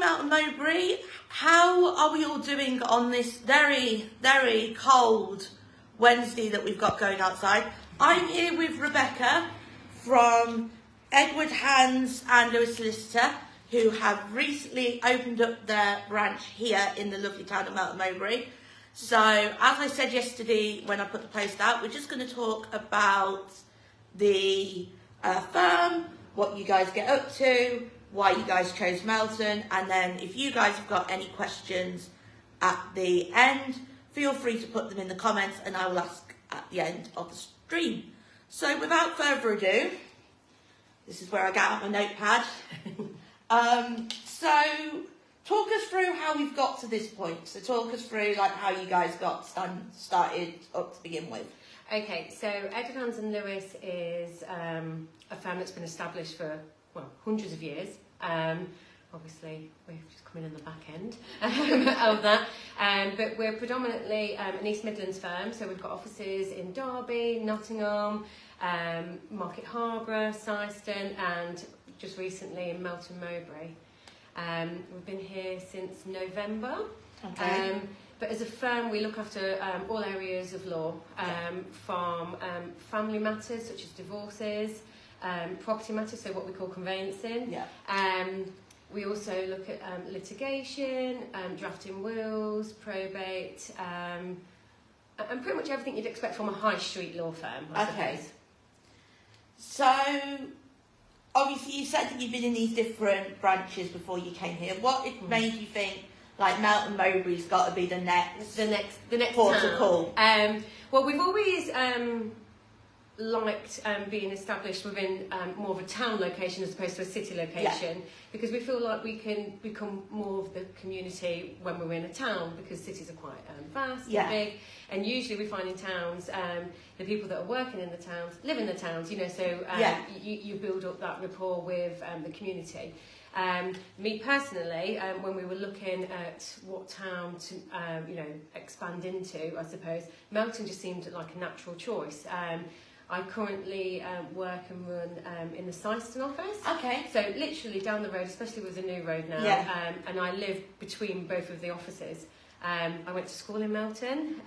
Melton Mowbray. How are we all doing on this very, very cold Wednesday that we've got going outside? I'm here with Rebecca from Edward Hands and Lewis Solicitor, who have recently opened up their branch here in the lovely town of Melton Mowbray. So, as I said yesterday when I put the post out, we're just going to talk about the firm, what you guys get up to, why you guys chose Melton, and then if you guys have got any questions at the end, feel free to put them in the comments and I will ask at the end of the stream. So without further ado, this is where I get out my notepad. So talk us through how we've got to this point. So talk us through like how you guys got started up to begin with. Okay, so Edward Hands and Lewis is a firm that's been established for, well, hundreds of years. Obviously, we've just come in the back end of that. But we're predominantly an East Midlands firm, so we've got offices in Derby, Nottingham, Market Harborough, Syston, and just recently in Melton Mowbray. We've been here since November. Okay. But as a firm, we look after all areas of law, from family matters such as divorces, property matters, so what we call conveyancing. Yeah. We also look at litigation, drafting wills, probate, and pretty much everything you'd expect from a high street law firm, I suppose. So, obviously you said that you've been in these different branches before you came here. What made you think, like, Melton Mowbray's got to be the next port of call? Well, we've always liked being established within more of a town location as opposed to a city location, because we feel like we can become more of the community when we're in a town, because cities are quite vast and big, and usually we find in towns the people that are working in the towns live in the towns, you know, so you build up that rapport with the community. Me personally, when we were looking at what town to expand into, I suppose Melton just seemed like a natural choice. I currently work and run in the Syston office. Okay. So literally down the road, especially with the new road now, and I live between both of the offices. I went to school in Melton,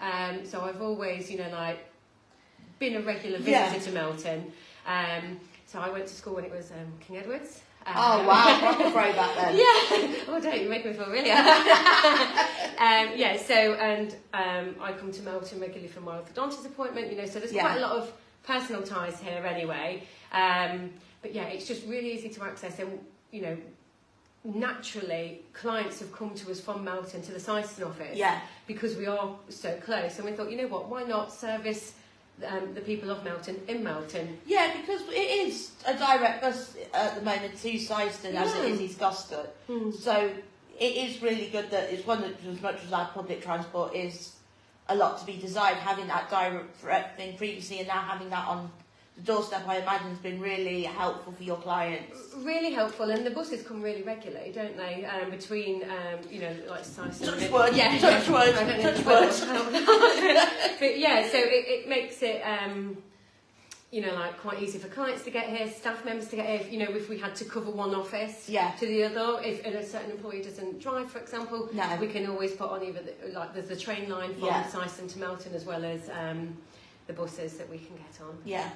so I've always, been a regular visitor to Melton. So I went to school when it was King Edward's. Oh wow, proper throwback then. Yeah. Oh, don't you make me feel really. I come to Melton regularly for my orthodontist appointment, so there's quite a lot of personal ties here anyway. But yeah, it's just really easy to access, and naturally clients have come to us from Melton to the Syston office because we are so close, and we thought, why not service the people of Melton in Melton? Yeah, because it is a direct bus at the moment to Syston as it is East Gosford. So it is really good that it's one that, as much as our public transport is a lot to be desired, having that direct thing previously and now having that on the doorstep, I imagine, has been really helpful for your clients. Really helpful, and the buses come really regularly, don't they? Between, like Syston. Touch wood. Yeah, touch wood. Touch wood. But yeah, so it makes it, quite easy for clients to get here, staff members to get here. If we had to cover one office to the other, if a certain employee doesn't drive, for example, we can always put on either there's the train line from Syston to Melton, as well as the buses that we can get on. Yeah.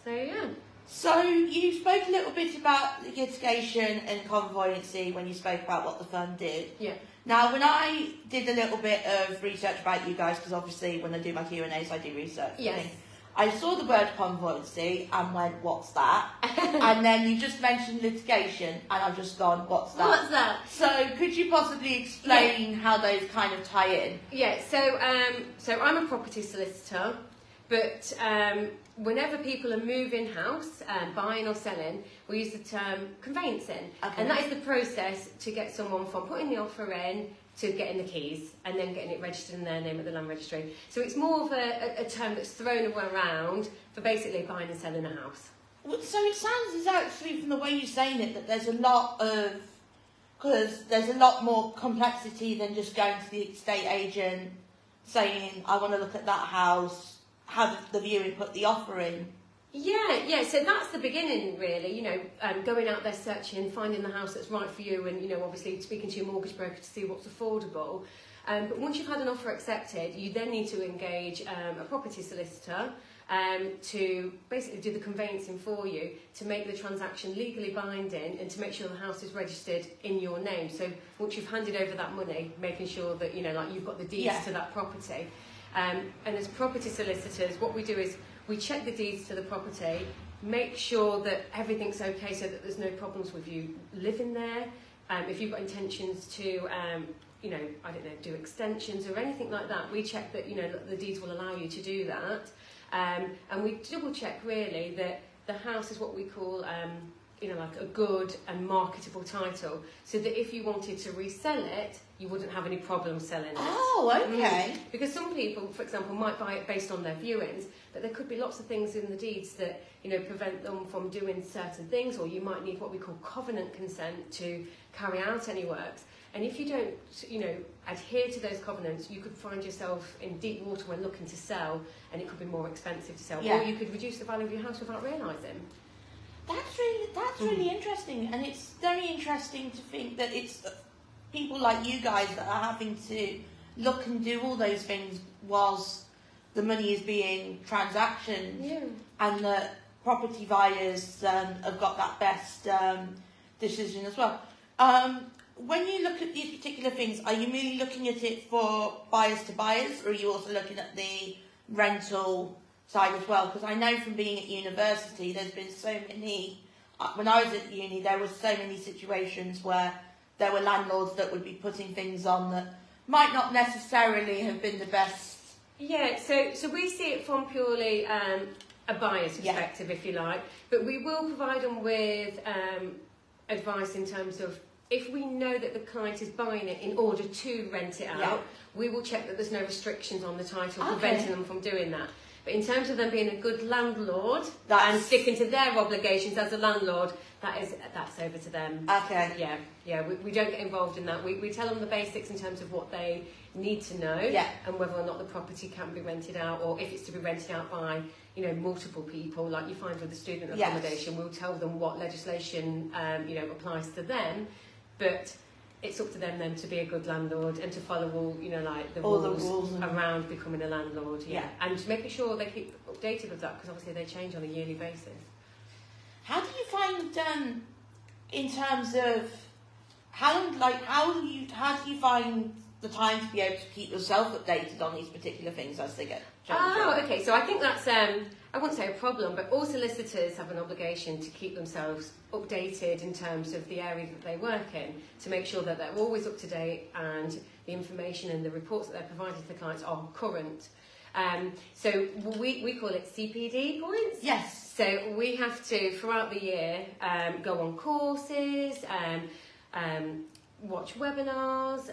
So yeah. So you spoke a little bit about litigation and conveyancing when you spoke about what the firm did. Yeah. Now, when I did a little bit of research about you guys, because obviously when I do my Q&As, I do research. Yes. I saw the word conveyancing and went, what's that? And then you just mentioned litigation, and I've just gone, what's that? What's that? So could you possibly explain how those kind of tie in? Yeah, so I'm a property solicitor, but whenever people are moving house, buying or selling, we use the term conveyancing. Okay. And that is the process to get someone from putting the offer in to getting the keys and then getting it registered in their name at the land registry. So it's more of a term that's thrown around for basically buying and selling a house. So it sounds as actually, from the way you're saying it, that there's a lot more complexity than just going to the estate agent saying, I want to look at that house, have the viewing put the offer in. Yeah, so that's the beginning really, you know, going out there searching, finding the house that's right for you and, you know, obviously speaking to your mortgage broker to see what's affordable. But once you've had an offer accepted, you then need to engage a property solicitor to basically do the conveyancing for you, to make the transaction legally binding and to make sure the house is registered in your name. So once you've handed over that money, making sure that, you know, like you've got the deeds to that property. And as property solicitors, what we do is we check the deeds to the property, make sure that everything's okay so that there's no problems with you living there. If you've got intentions to, you know, I don't know, do extensions or anything like that, we check that, you know, the deeds will allow you to do that. And we double check really that the house is what we call, you know, like a good and marketable title, so that if you wanted to resell it, you wouldn't have any problem selling it. Oh, okay. Because some people, for example, might buy it based on their viewings, but there could be lots of things in the deeds that, you know, prevent them from doing certain things, or you might need what we call covenant consent to carry out any works. And if you don't, you know, adhere to those covenants, you could find yourself in deep water when looking to sell, and it could be more expensive to sell, or you could reduce the value of your house without realising. That's really interesting, and it's very interesting to think that it's people like you guys that are having to look and do all those things whilst the money is being transactioned, and the property buyers have got that best decision as well. When you look at these particular things, are you merely looking at it for buyers to buyers, or are you also looking at the rental side as well? Because I know from being at university, there's been so many, when I was at uni, there were so many situations where there were landlords that would be putting things on that might not necessarily have been the best. Yeah, so we see it from purely a buyer's perspective, if you like, but we will provide them with advice in terms of, if we know that the client is buying it in order to rent it out, we will check that there's no restrictions on the title preventing them from doing that. But in terms of them being a good landlord and sticking to their obligations as a landlord, that's over to them. Okay. Yeah. We don't get involved in that. We tell them the basics in terms of what they need to know, and whether or not the property can be rented out, or if it's to be rented out by, you know, multiple people, like you find with the student accommodation. We'll tell them what legislation, you know, applies to them, but it's up to them then to be a good landlord and to follow all, you know, like the rules around becoming a landlord. And making sure they keep updated with that, because obviously they change on a yearly basis. How do you find, in terms of how do you find the time to be able to keep yourself updated on these particular things as they get changed? Oh, okay. So I think that's I wouldn't say a problem, but all solicitors have an obligation to keep themselves updated in terms of the area that they work in, to make sure that they're always up to date and the information and the reports that they're providing to the clients are current. So we call it CPD points. Yes. So we have to, throughout the year, go on courses, watch webinars,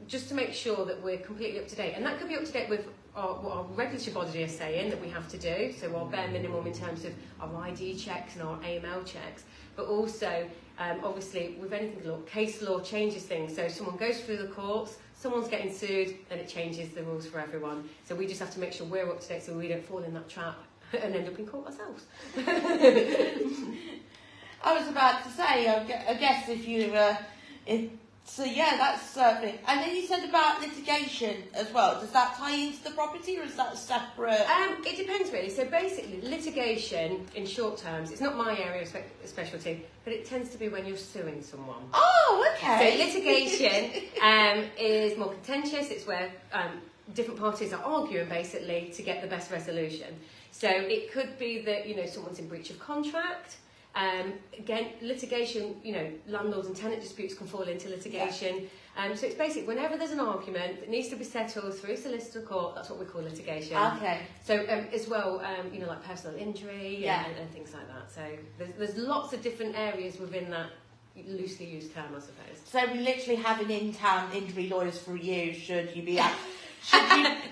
just to make sure that we're completely up to date. And that could be up to date with what our regulatory body is saying that we have to do, so our bare minimum in terms of our ID checks and our AML checks, but also, obviously, with anything law, case law changes things. So if someone goes through the courts, someone's getting sued, then it changes the rules for everyone. So we just have to make sure we're up to date so we don't fall in that trap and end up in court ourselves. I was about to say, I guess if you so yeah, that's something. And then you said about litigation as well. Does that tie into the property, or is that separate? It depends really. So basically, litigation in short terms, it's not my area of specialty, but it tends to be when you're suing someone. Oh, okay. So litigation is more contentious. It's where different parties are arguing basically to get the best resolution. So it could be that, you know, someone's in breach of contract. Again, litigation, you know, landlord and tenant disputes can fall into litigation. So it's basically whenever there's an argument that needs to be settled through solicitor court, that's what we call litigation. Okay. So as well, you know, like personal injury and things like that. So there's lots of different areas within that loosely used term, I suppose. So we literally have an in-town injury lawyers for you should you be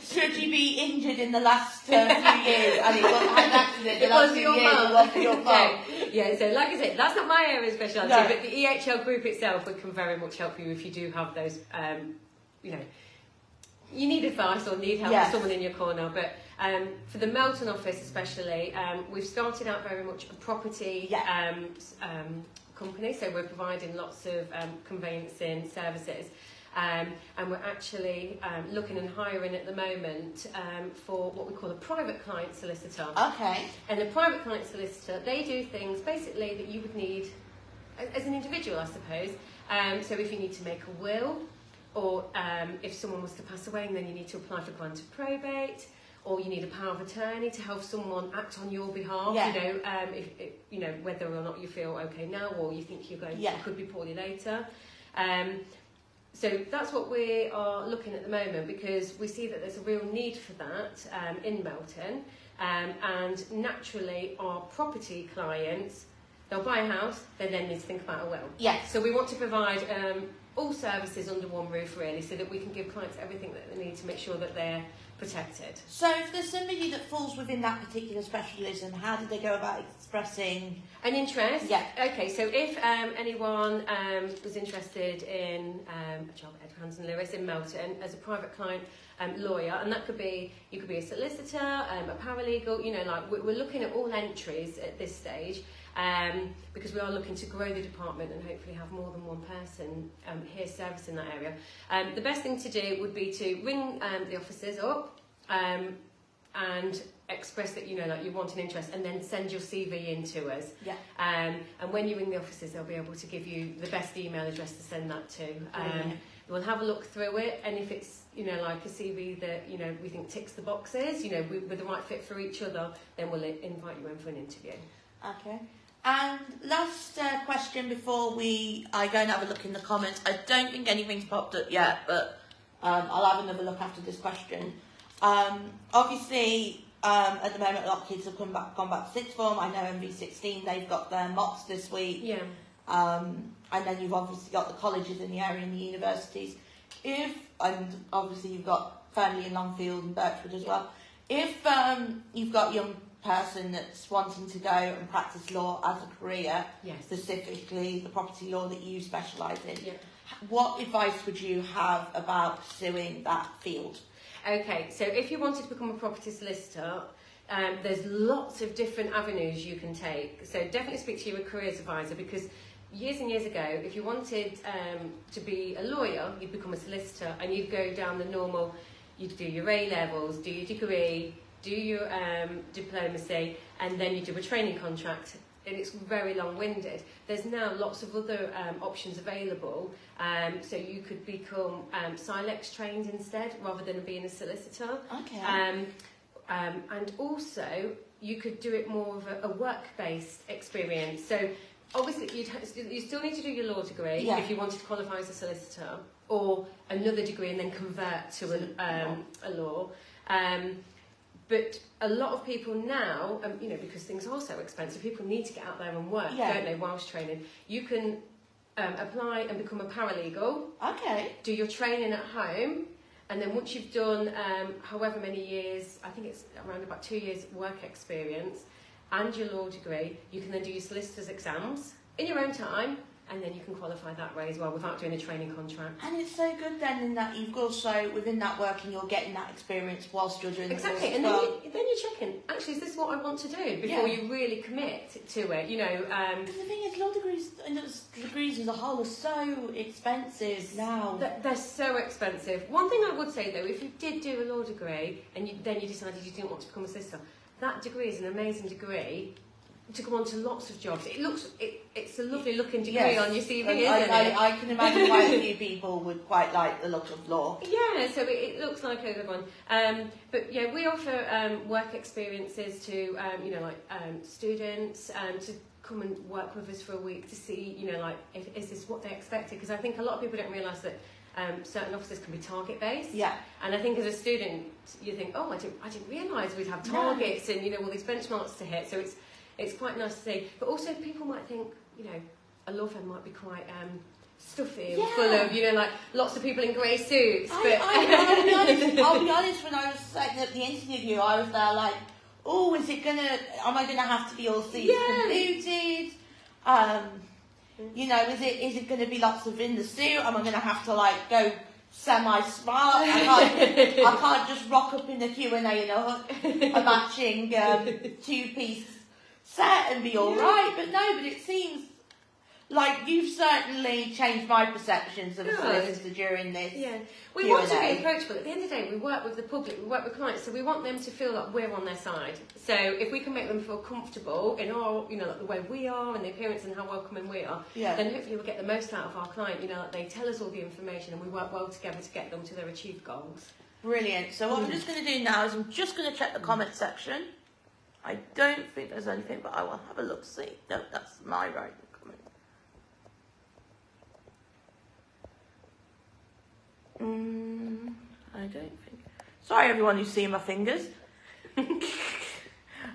should you be injured in the last few years and it wasn't an accident, it was your fault. It wasn't your fault. Yeah, so like I said, that's not my area of speciality, but the EHL group itself can very much help you if you do have those, you know, you need advice or need help with someone in your corner. But For the Melton office especially, we've started out very much a property company, so we're providing lots of conveyancing services. And we're actually looking and hiring at the moment for what we call a private client solicitor. Okay. And a private client solicitor, they do things basically that you would need as an individual, I suppose. So if you need to make a will, or if someone was to pass away and then you need to apply for grant of probate, or you need a power of attorney to help someone act on your behalf, you know, whether or not you feel okay now or you think you're going to, could be poorly later. So that's what we are looking at the moment, because we see that there's a real need for that in Melton. And naturally, our property clients, they'll buy a house, they then need to think about a will. Yes. So we want to provide all services under one roof, really, so that we can give clients everything that they need to make sure that they're protected. So if there's somebody that falls within that particular specialism, how do they go about expressing an interest? Yeah. Okay, so if anyone was interested in a job at Edwards and Lewis in Melton as a private client lawyer, and that could be, you could be a solicitor, a paralegal, you know, like we're looking at all entries at this stage, because we are looking to grow the department and hopefully have more than one person here servicing that area. The best thing to do would be to ring the officers up and express that, you know, like you want an interest, and then send your CV in to us. Yeah. And when you ring the officers, they'll be able to give you the best email address to send that to. We'll have a look through it, and if it's, you know, like a CV that, you know, we think ticks the boxes, you know, we're the right fit for each other, then we'll invite you in for an interview. Okay. And last question before I go and have a look in the comments. I don't think anything's popped up yet, but I'll have another look after this question. Obviously, at the moment, a lot of kids have gone back to sixth form. I know MV16, they've got their mocks this week. Yeah. And then you've obviously got the colleges in the area and the universities. And obviously you've got Fernley and Longfield and Birchwood as well. If you've got a young person that's wanting to go and practice law as a career, specifically the property law that you specialise in, what advice would you have about pursuing that field? Okay, so if you wanted to become a property solicitor, there's lots of different avenues you can take. So definitely speak to your careers advisor, because years and years ago, if you wanted to be a lawyer, you'd become a solicitor, and you'd go down the normal, you'd do your A-levels, do your degree, do your diplomacy, and then you do a training contract, and it's very long-winded. There's now lots of other options available, so you could become Silex trained instead, rather than being a solicitor. Okay. And also, you could do it more of a work-based experience. So obviously, you still need to do your law degree if you wanted to qualify as a solicitor, or another degree and then convert to a law. But a lot of people now, you know, because things are so expensive, people need to get out there and work, don't they, whilst training. You can apply and become a paralegal. Okay. Do your training at home, and then once you've done however many years, I think it's around about 2 years work experience, and your law degree, you can then do your solicitor's exams in your own time, and then you can qualify that way as well without doing a training contract. And it's so good then in that you've also, within that working, you're getting that experience whilst you're doing exactly. the And then you're checking, actually, is this what I want to do before you really commit to it, you know. Because the thing is, law degrees and degrees as a whole are so expensive now. They're so expensive. One thing I would say though, if you did do a law degree and then you decided you didn't want to become a solicitor, that degree is an amazing degree to go on to lots of jobs. It's a lovely looking degree on your CV, isn't it? I can imagine quite a few people would quite like the look of law. Yeah, so it looks like a good one. But yeah, we offer work experiences to you know, like students to come and work with us for a week to see, you know, like is this what they expected? Because I think a lot of people don't realise that certain offices can be target based. Yeah. And I think as a student you think, oh, I didn't realise we'd have targets and, you know, all these benchmarks to hit. So it's quite nice to see. But also people might think, you know, a law firm might be quite stuffy and full of, you know, like lots of people in grey suits. I'll be honest, when I was setting up the interview, I was there like, oh, am I gonna have to be all seats polluted? You know, is it going to be lots of in the suit? Am I going to have to like go semi-smart. I can't just rock up in the Q&A in a matching two-piece set and be all right. But no, but it seems like you've certainly changed my perceptions of a solicitor during this. Yeah, we Q&A. want to be approachable. At the end of the day, we work with the public, we work with clients, so we want them to feel like we're on their side. So if we can make them feel comfortable in our, you know, like the way we are and the appearance and how welcoming we are, then hopefully we'll get the most out of our client. You know, like they tell us all the information and we work well together to get them to their achieved goals. Brilliant. So what I'm just going to do now is I'm just going to check the comment section. I don't think there's anything, but I will have a look. See, no, that's my right comment. I don't think. Sorry, everyone who's seeing my fingers.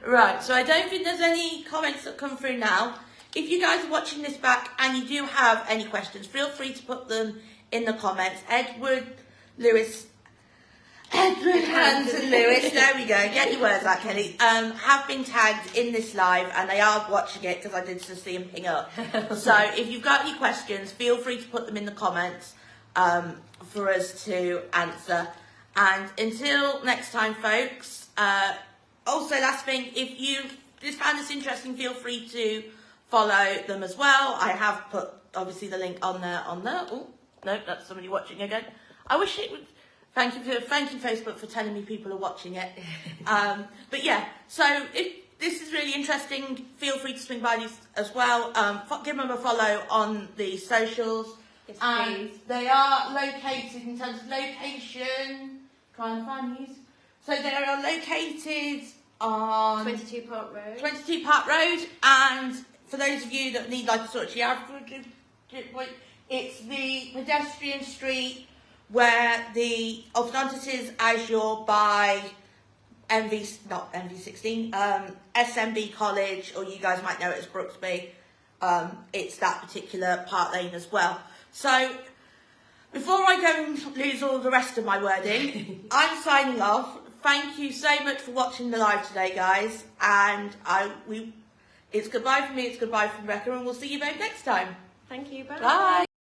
Right, so I don't think there's any comments that come through now. If you guys are watching this back and you do have any questions, feel free to put them in the comments. Edward, Hanson Lewis, there we go, get your words out, Kelly, have been tagged in this live and they are watching it because I did just see them ping up. So if you've got any questions, feel free to put them in the comments for us to answer. And until next time, folks, also last thing, if you just found this interesting, feel free to follow them as well. I have put obviously the link on there. Oh no, that's somebody watching again. I wish it would. Thank you Facebook for telling me people are watching it. But yeah, so if this is really interesting, feel free to swing by these as well. Give them a follow on the socials. Yes, and they are located in terms of location. Try and find these. So they are located on 22 Park Road. 22 Park Road, and for those of you that need like a sort of geography, it's the pedestrian street where the orthodontist is as you're by SMB College, or you guys might know it as Brooksby. It's that particular Park Lane as well. So before I go and lose all the rest of my wording, I'm signing off. Thank you so much for watching the live today, guys. And it's goodbye from me, it's goodbye from Rebecca, and we'll see you both next time. Thank you. Bye. Bye.